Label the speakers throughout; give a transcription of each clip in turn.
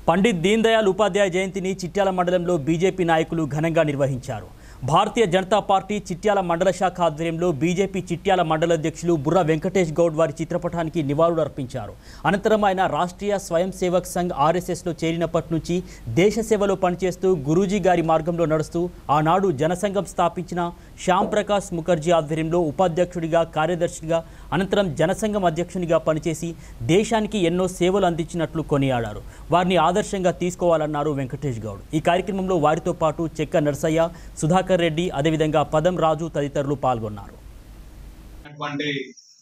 Speaker 1: పండిత్ దీన్ దయాళ్ ఉపాధ్యాయ జయంతిని చిట్యాల మండలంలో బీజేపీ నాయకులు ఘనంగా నిర్వహించారు. భారతీయ జనతా పార్టీ చిట్యాల మండల శాఖ ఆధ్వర్యంలో బీజేపీ చిట్యాల మండల అధ్యక్షులు బుర్రా వెంకటేష్ గౌడ్ వారి చిత్రపటానికి నివాళులు అర్పించారు. అనంతరం ఆయన రాష్ట్రీయ స్వయం సేవక్ సంఘ్ ఆర్ఎస్ఎస్లో చేరినప్పటి నుంచి దేశ సేవలో పనిచేస్తూ గురూజీ గారి మార్గంలో నడుస్తూ ఆనాడు జనసంఘం స్థాపించిన శ్యామ్ ప్రకాష్ ముఖర్జీ ఆధ్వర్యంలో ఉపాధ్యక్షుడిగా, కార్యదర్శిగా, అనంతరం జనసంఘం అధ్యక్షునిగా పనిచేసి దేశానికి ఎన్నో సేవలు అందించినట్లు కొనియాడారు. వారిని ఆదర్శంగా తీసుకోవాలన్నారు వెంకటేష్ గౌడ్. ఈ కార్యక్రమంలో వారితో పాటు చెక్క నర్సయ్య, సుధాకర్ రెడ్డి, అదేవిధంగా పదం రాజు తదితరులు పాల్గొన్నారు.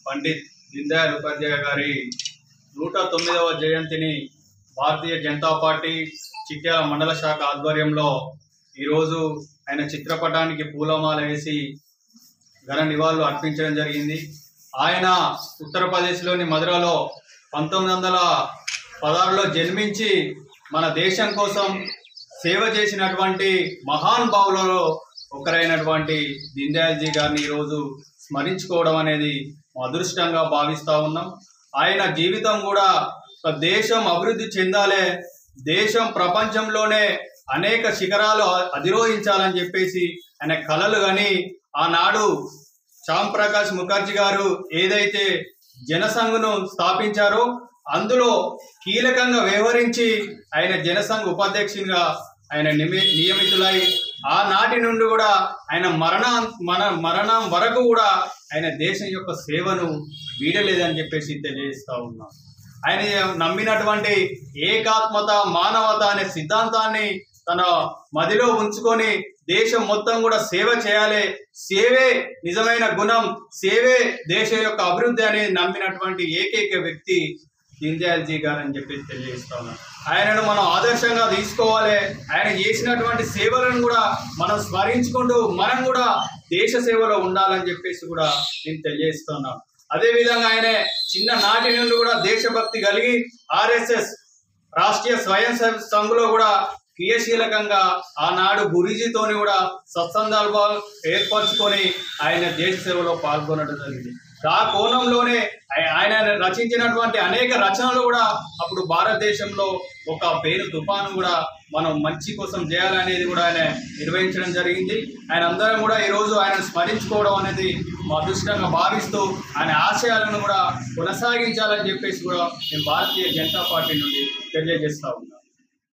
Speaker 2: పండిత్ దీన్ దయాళ్ ఉపాధ్యాయ గారి 109వ జయంతిని భారతీయ జనతా పార్టీ చిట్యాల మండల శాఖ ఆధ్వర్యంలో ఈరోజు ఆయన చిత్రపటానికి పూలమాల వేసి ఘన నివాళులు అర్పించడం జరిగింది. ఆయన ఉత్తరప్రదేశ్లోని మధురలో 1916లో జన్మించి మన దేశం కోసం సేవ చేసినటువంటి మహాన్ భావులలో ఒకరైనటువంటి దీన్ దయాళ్ జీ గారిని ఈరోజు స్మరించుకోవడం అనేది అదృష్టంగా భావిస్తూ ఉన్నాం. ఆయన జీవితం కూడా దేశం అభివృద్ధి చెందాలే, దేశం ప్రపంచంలోనే అనేక శిఖరాలు అధిరోహించాలని చెప్పేసి ఆయన కలలు కానీ ఆనాడు శ్యామ్ ప్రకాష్ ముఖర్జీ గారు ఏదైతే జనసంఘ్ను స్థాపించారో అందులో కీలకంగా వ్యవహరించి ఆయన జనసంఘ్ ఉపాధ్యక్షునిగా ఆయన నియమితులై ఆనాటి నుండి కూడా ఆయన మరణం వరకు కూడా ఆయన దేశం యొక్క సేవను వీడలేదని చెప్పేసి తెలియజేస్తూ ఉన్నాం. ఆయన నమ్మినటువంటి ఏకాత్మత, మానవత అనే సిద్ధాంతాన్ని తన మదిలో ఉంచుకొని దేశం మొత్తం కూడా సేవ చేయాలి, సేవే నిజమైన గుణం, సేవే దేశం యొక్క అభివృద్ధి అనేది నమ్మినటువంటి ఏకైక వ్యక్తి దీన్ దయాళ్ జీ గారు అని చెప్పి తెలియజేస్తా ఉన్నాం. ఆయనను మనం ఆదర్శంగా తీసుకోవాలి. ఆయన చేసినటువంటి సేవలను కూడా మనం స్మరించుకుంటూ మనం కూడా దేశ సేవలో ఉండాలని చెప్పేసి కూడా నేను తెలియజేస్తున్నాం. అదేవిధంగా ఆయన చిన్ననాటి నుండి కూడా దేశభక్తి కలిగి ఆర్ఎస్ఎస్ రాష్ట్రీయ స్వయం సేవక్ సంఘ్లో కూడా క్రియాశీలకంగా ఆనాడు గురూజీతోని కూడా సత్సంగాలు ఏర్పరచుకొని ఆయన దేశ సేవలో పాల్గొనడం జరిగింది. ఆ కోణంలోనే ఆయన రచించినటువంటి అనేక రచనలు కూడా అప్పుడు భారతదేశంలో ఒక పేరు తుఫాను కూడా మనం మంచి కోసం చేయాలనేది కూడా ఆయన నిర్వహించడం జరిగింది. ఆయన అందరం కూడా ఈరోజు ఆయన స్మరించుకోవడం అనేది మా అదృష్టంగా భావిస్తూ ఆయన ఆశయాలను కూడా కొనసాగించాలని చెప్పేసి కూడా నేను భారతీయ జనతా పార్టీ నుండి తెలియజేస్తా ఉన్నాను.